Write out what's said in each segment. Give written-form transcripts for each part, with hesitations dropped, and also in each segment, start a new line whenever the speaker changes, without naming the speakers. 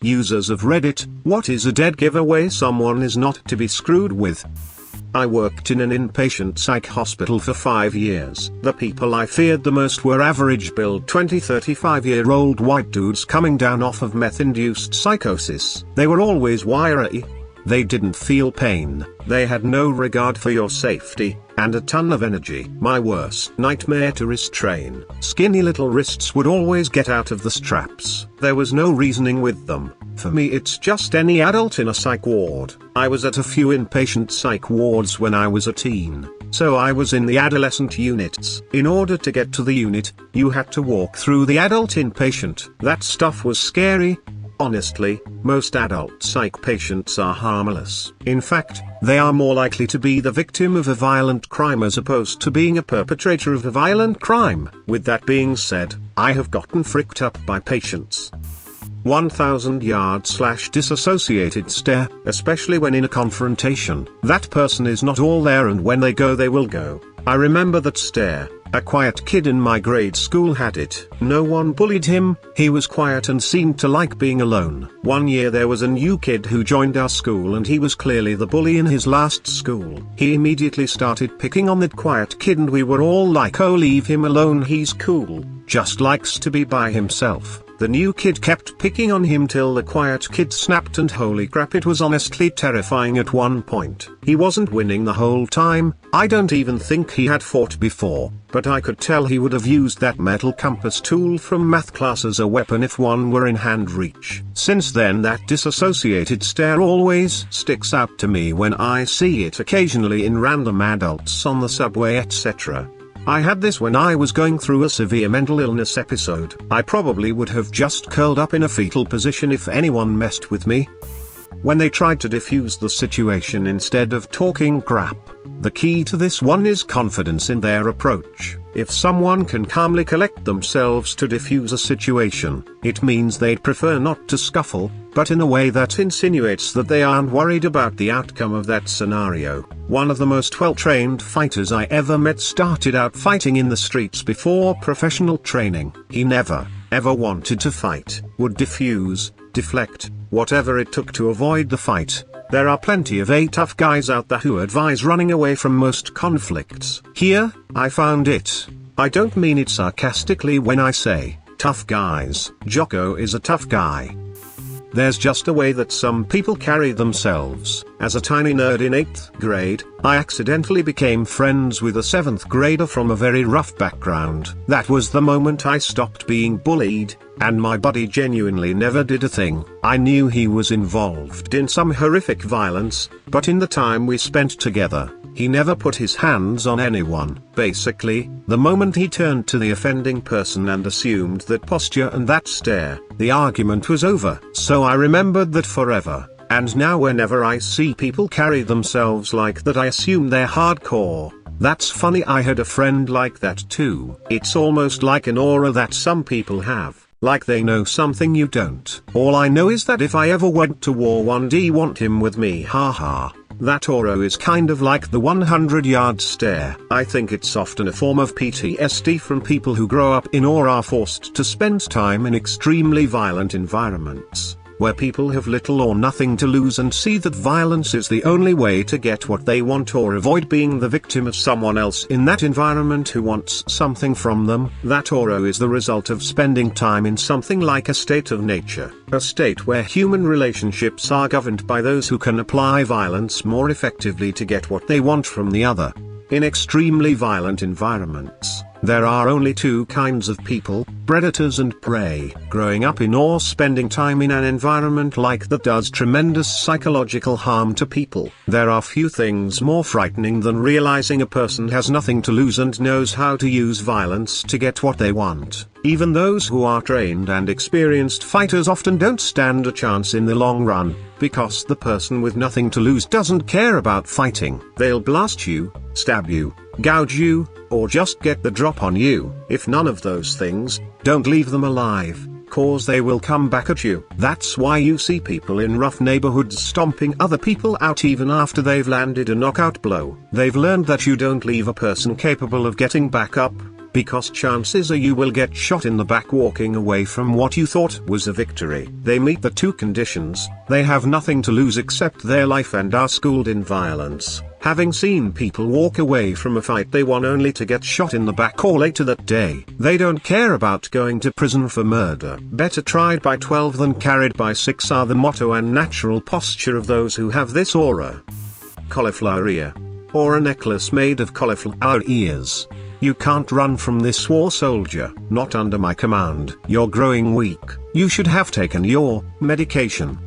Users of Reddit, what is a dead giveaway someone is not to be screwed with? I worked in an inpatient psych hospital for 5 years. The people I feared the most were average build 20-35-year-old white dudes coming down off of meth-induced psychosis. They were always wiry. They didn't feel pain, they had no regard for your safety, and a ton of energy. My worst nightmare to restrain. Skinny little wrists would always get out of the straps. There was no reasoning with them. For me it's just any adult in a psych ward. I was at a few inpatient psych wards when I was a teen, so I was in the adolescent units. In order to get to the unit, you had to walk through the adult inpatient. That stuff was scary. Honestly, most adult psych patients are harmless. In fact, they are more likely to be the victim of a violent crime as opposed to being a perpetrator of a violent crime. With that being said, I have gotten fricked up by patients. 1000-yard/disassociated stare, especially when in a confrontation. That person is not all there, and when they go they will go. I remember that stare. A quiet kid in my grade school had it. No one bullied him, he was quiet and seemed to like being alone. One year there was a new kid who joined our school and he was clearly the bully in his last school. He immediately started picking on that quiet kid and we were all like, oh, leave him alone, he's cool, just likes to be by himself. The new kid kept picking on him till the quiet kid snapped, and holy crap, it was honestly terrifying at one point. He wasn't winning the whole time. I don't even think he had fought before, but I could tell he would have used that metal compass tool from math class as a weapon if one were in hand reach. Since then that disassociated stare always sticks out to me when I see it occasionally in random adults on the subway, etc. I had this when I was going through a severe mental illness episode. I probably would have just curled up in a fetal position if anyone messed with me. When they tried to diffuse the situation instead of talking crap. The key to this one is confidence in their approach. If someone can calmly collect themselves to diffuse a situation, it means they'd prefer not to scuffle, but in a way that insinuates that they aren't worried about the outcome of that scenario. One of the most well-trained fighters I ever met started out fighting in the streets before professional training. He never, ever wanted to fight, would diffuse, deflect, whatever it took to avoid the fight. There are plenty of tough guys out there who advise running away from most conflicts. Here, I found it. I don't mean it sarcastically when I say, tough guys. Jocko is a tough guy. There's just a way that some people carry themselves. As a tiny nerd in 8th grade, I accidentally became friends with a 7th grader from a very rough background. That was the moment I stopped being bullied, and my buddy genuinely never did a thing. I knew he was involved in some horrific violence, but in the time we spent together, he never put his hands on anyone. Basically, the moment he turned to the offending person and assumed that posture and that stare, the argument was over. So I remembered that forever. And now whenever I see people carry themselves like that, I assume they're hardcore. That's funny, I had a friend like that too. It's almost like an aura that some people have, like they know something you don't. All I know is that if I ever went to war, 1D want him with me, haha. That aura is kind of like the 100-yard stare. I think it's often a form of PTSD from people who grow up in or are forced to spend time in extremely violent environments, where people have little or nothing to lose and see that violence is the only way to get what they want or avoid being the victim of someone else in that environment who wants something from them. That aura is the result of spending time in something like a state of nature, a state where human relationships are governed by those who can apply violence more effectively to get what they want from the other. In extremely violent environments, there are only two kinds of people, predators and prey. Growing up in or spending time in an environment like that does tremendous psychological harm to people. There are few things more frightening than realizing a person has nothing to lose and knows how to use violence to get what they want. Even those who are trained and experienced fighters often don't stand a chance in the long run, because the person with nothing to lose doesn't care about fighting. They'll blast you, stab you, gouge you, or just get the drop on you. If none of those things, don't leave them alive, cause they will come back at you. That's why you see people in rough neighborhoods stomping other people out even after they've landed a knockout blow. They've learned that you don't leave a person capable of getting back up, because chances are you will get shot in the back walking away from what you thought was a victory. They meet the two conditions: they have nothing to lose except their life and are schooled in violence, having seen people walk away from a fight they won only to get shot in the back or later that day. They don't care about going to prison for murder. Better tried by 12 than carried by 6 are the motto and natural posture of those who have this aura. Cauliflower ear. Or a necklace made of cauliflower ears. You can't run from this war, soldier. Not under my command. You're growing weak. You should have taken your medication.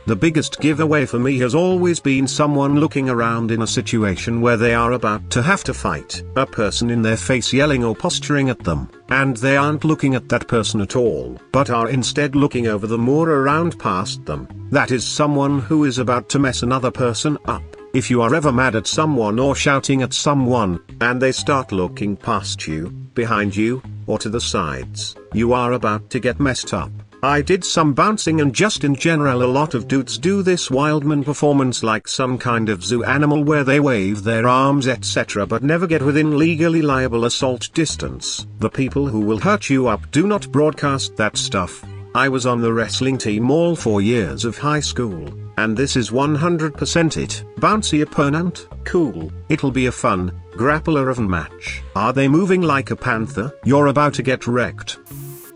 The biggest giveaway for me has always been someone looking around in a situation where they are about to have to fight a person in their face yelling or posturing at them, and they aren't looking at that person at all, but are instead looking over the moor around past them. That is someone who is about to mess another person up. If you are ever mad at someone or shouting at someone, and they start looking past you, behind you, or to the sides, you are about to get messed up. I did some bouncing, and just in general a lot of dudes do this wildman performance like some kind of zoo animal where they wave their arms etc. but never get within legally liable assault distance. The people who will hurt you up do not broadcast that stuff. I was on the wrestling team all 4 years of high school, and this is 100% it. Bouncy opponent, cool, it'll be a fun, grappler of a match. Are they moving like a panther? You're about to get wrecked.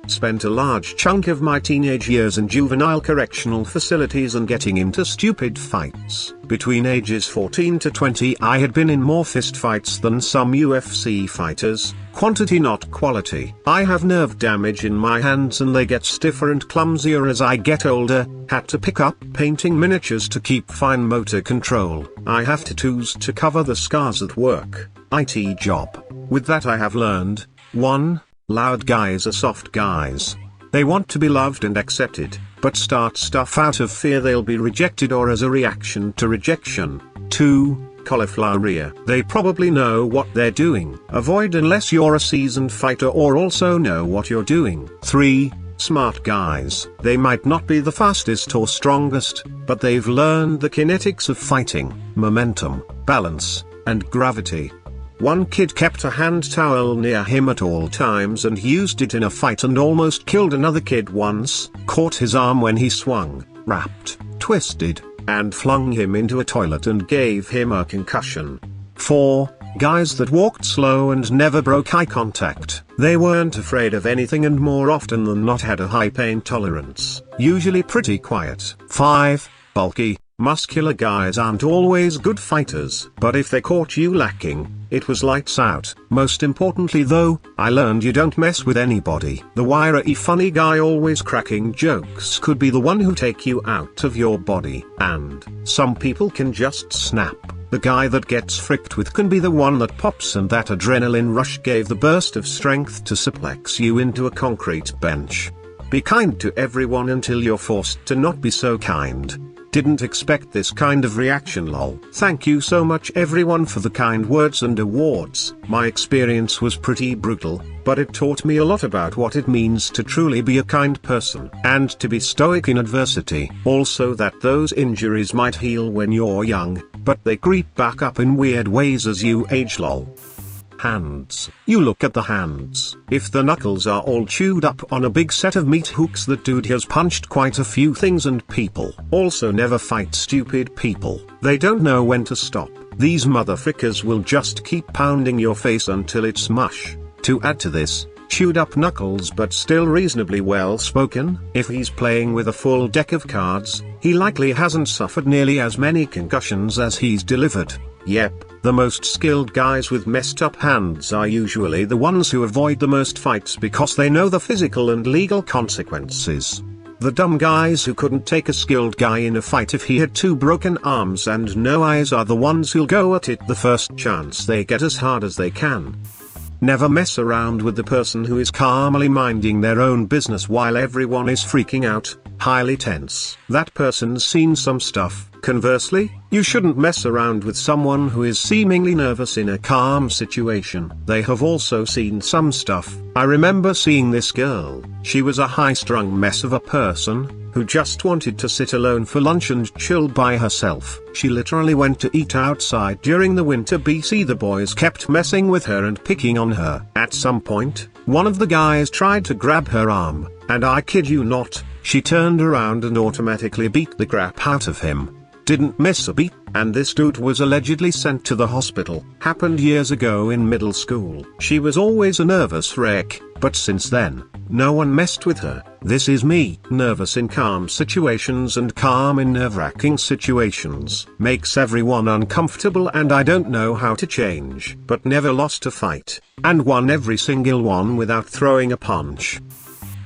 Spent a large chunk of my teenage years in juvenile correctional facilities and getting into stupid fights. Between ages 14 to 20 I had been in more fist fights than some UFC fighters, quantity not quality. I have nerve damage in my hands and they get stiffer and clumsier as I get older, had to pick up painting miniatures to keep fine motor control. I have tattoos to cover the scars at work, IT job. With that I have learned, 1. Loud guys are soft guys. They want to be loved and accepted, but start stuff out of fear they'll be rejected or as a reaction to rejection. 2. Cauliflower ear. They probably know what they're doing. Avoid unless you're a seasoned fighter or also know what you're doing. 3. Smart guys. They might not be the fastest or strongest, but they've learned the kinetics of fighting, momentum, balance, and gravity. One kid kept a hand towel near him at all times and used it in a fight and almost killed another kid once, caught his arm when he swung, wrapped, twisted, and flung him into a toilet and gave him a concussion. 4. Guys that walked slow and never broke eye contact. They weren't afraid of anything and more often than not had a high pain tolerance, usually pretty quiet. 5. Bulky, muscular guys aren't always good fighters, but if they caught you lacking, it was lights out. Most importantly though, I learned you don't mess with anybody. The wiry funny guy always cracking jokes could be the one who take you out of your body, and some people can just snap. The guy that gets fricked with can be the one that pops, and that adrenaline rush gave the burst of strength to suplex you into a concrete bench. Be kind to everyone until you're forced to not be so kind. Didn't expect this kind of reaction lol. Thank you so much everyone for the kind words and awards. My experience was pretty brutal, but it taught me a lot about what it means to truly be a kind person and to be stoic in adversity. Also that those injuries might heal when you're young, but they creep back up in weird ways as you age lol. Hands. You look at the hands. If the knuckles are all chewed up on a big set of meat hooks, that dude has punched quite a few things and people. Also never fight stupid people. They don't know when to stop. These motherfrickers will just keep pounding your face until it's mush. To add to this, chewed up knuckles but still reasonably well spoken. If he's playing with a full deck of cards, he likely hasn't suffered nearly as many concussions as he's delivered. Yep, the most skilled guys with messed up hands are usually the ones who avoid the most fights because they know the physical and legal consequences. The dumb guys who couldn't take a skilled guy in a fight if he had 2 broken arms and no eyes are the ones who'll go at it the first chance they get as hard as they can. Never mess around with the person who is calmly minding their own business while everyone is freaking out, highly tense. That person's seen some stuff. Conversely, you shouldn't mess around with someone who is seemingly nervous in a calm situation. They have also seen some stuff. I remember seeing this girl. She was a high-strung mess of a person, who just wanted to sit alone for lunch and chill by herself. She literally went to eat outside during the winter BC. The boys kept messing with her and picking on her. At some point, one of the guys tried to grab her arm, and I kid you not, she turned around and automatically beat the crap out of him. Didn't miss a beat, and this dude was allegedly sent to the hospital. Happened years ago in middle school. She was always a nervous wreck, but since then, no one messed with her. This is me. Nervous in calm situations and calm in nerve-wracking situations. Makes everyone uncomfortable and I don't know how to change. But never lost a fight, and won every single one without throwing a punch.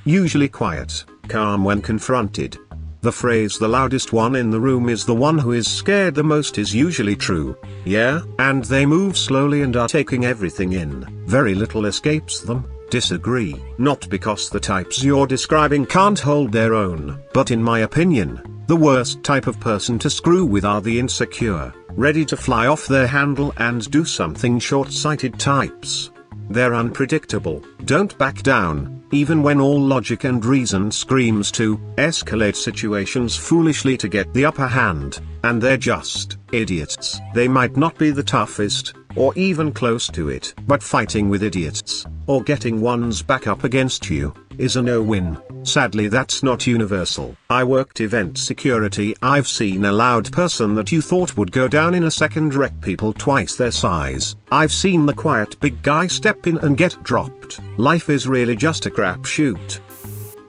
Usually quiet, calm when confronted. The phrase "the loudest one in the room is the one who is scared the most" is usually true. Yeah, and they move slowly and are taking everything in. Very little escapes them. Disagree. Not because the types you're describing can't hold their own, but in my opinion, the worst type of person to screw with are the insecure, ready to fly off their handle and do something short-sighted types. They're unpredictable, don't back down, even when all logic and reason screams to escalate situations foolishly to get the upper hand, and they're just idiots. They might not be the toughest, or even close to it, but fighting with idiots, or getting one's back up against you, is a no-win. Sadly, that's not universal. I worked event security. I've seen a loud person that you thought would go down in a second wreck people twice their size. I've seen the quiet big guy step in and get dropped. Life is really just a crapshoot.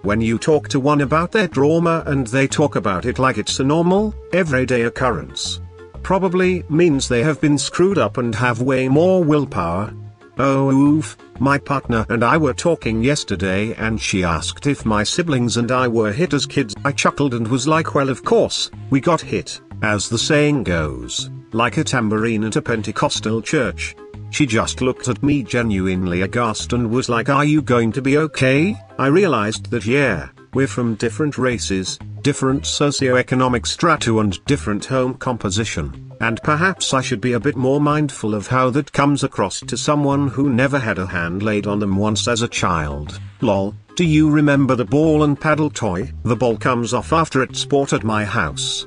When you talk to one about their trauma and they talk about it like it's a normal, everyday occurrence, probably means they have been screwed up and have way more willpower. Oh oof, my partner and I were talking yesterday and she asked if my siblings and I were hit as kids. I chuckled and was like, well, of course, we got hit, as the saying goes, like a tambourine at a Pentecostal church. She just looked at me genuinely aghast and was like, are you going to be okay? I realized that yeah, we're from different races, different socioeconomic strata and different home composition, and perhaps I should be a bit more mindful of how that comes across to someone who never had a hand laid on them once as a child. Lol, do you remember the ball and paddle toy? The ball comes off after it's bought at my house.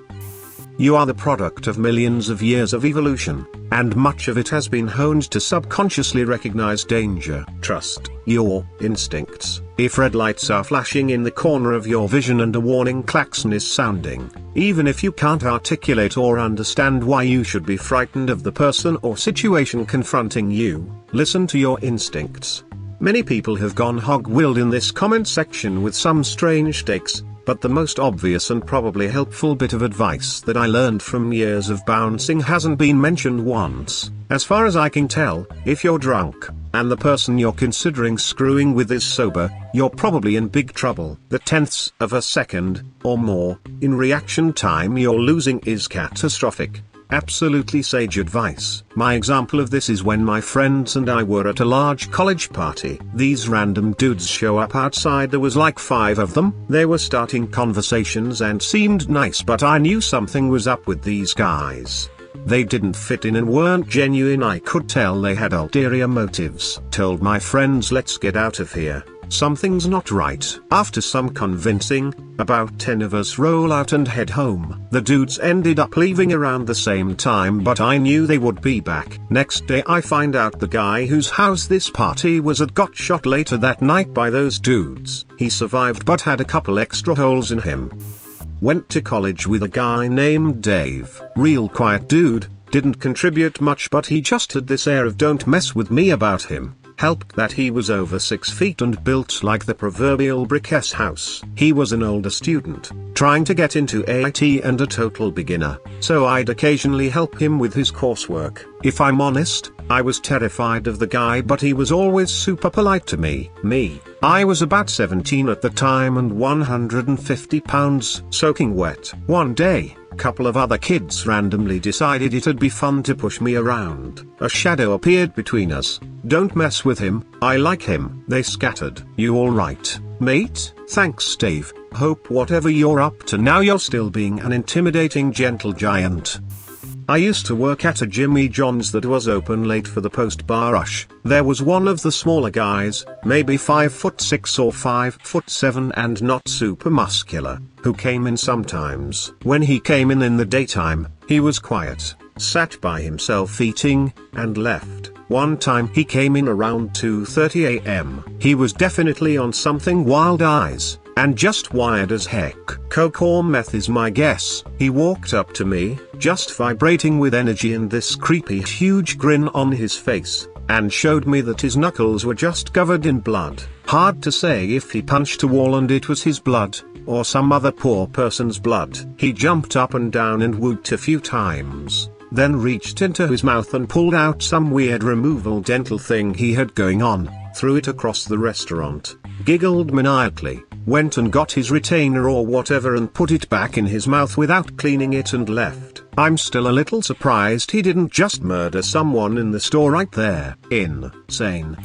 You are the product of millions of years of evolution, and much of it has been honed to subconsciously recognize danger. Trust your instincts. If red lights are flashing in the corner of your vision and a warning klaxon is sounding, even if you can't articulate or understand why you should be frightened of the person or situation confronting you, listen to your instincts. Many people have gone hog-wild in this comment section with some strange takes, but the most obvious and probably helpful bit of advice that I learned from years of bouncing hasn't been mentioned once. As far as I can tell, if you're drunk, and the person you're considering screwing with is sober, you're probably in big trouble. The tenths of a second, or more, in reaction time you're losing is catastrophic. Absolutely sage advice. My example of this is when my friends and I were at a large college party. These random dudes show up outside. There was like 5 of them. They were starting conversations and seemed nice, but I knew something was up with these guys. They didn't fit in and weren't genuine. I could tell they had ulterior motives. Told my friends, let's get out of here. Something's not right. After some convincing, about 10 of us roll out and head home. The dudes ended up leaving around the same time, but I knew they would be back. Next day I find out the guy whose house this party was at got shot later that night by those dudes. He survived but had a couple extra holes in him. Went to college with a guy named Dave. Real quiet dude, didn't contribute much, but he just had this air of don't mess with me about him. Helped that he was over 6 feet and built like the proverbial brick house. He was an older student, trying to get into AIT and a total beginner, so I'd occasionally help him with his coursework. If I'm honest, I was terrified of the guy, but he was always super polite to me. I was about 17 at the time and 150 pounds, soaking wet. One day, couple of other kids randomly decided it'd be fun to push me around. A shadow appeared between us. Don't mess with him, I like him. They scattered. You alright, mate? Thanks Dave. Hope whatever you're up to now you're still being an intimidating gentle giant. I used to work at a Jimmy John's that was open late for the post-bar rush. There was one of the smaller guys, maybe 5'6" or 5'7" and not super muscular, who came in sometimes. When he came in the daytime, he was quiet, sat by himself eating, and left. One time he came in around 2:30 a.m. He was definitely on something, wild eyes, and just wired as heck. Coke or meth is my guess. He walked up to me, just vibrating with energy and this creepy huge grin on his face, and showed me that his knuckles were just covered in blood. Hard to say if he punched a wall and it was his blood, or some other poor person's blood. He jumped up and down and whooped a few times, then reached into his mouth and pulled out some weird removal dental thing he had going on, threw it across the restaurant, giggled maniacally, went and got his retainer or whatever and put it back in his mouth without cleaning it and left. I'm still a little surprised he didn't just murder someone in the store right there. Insane.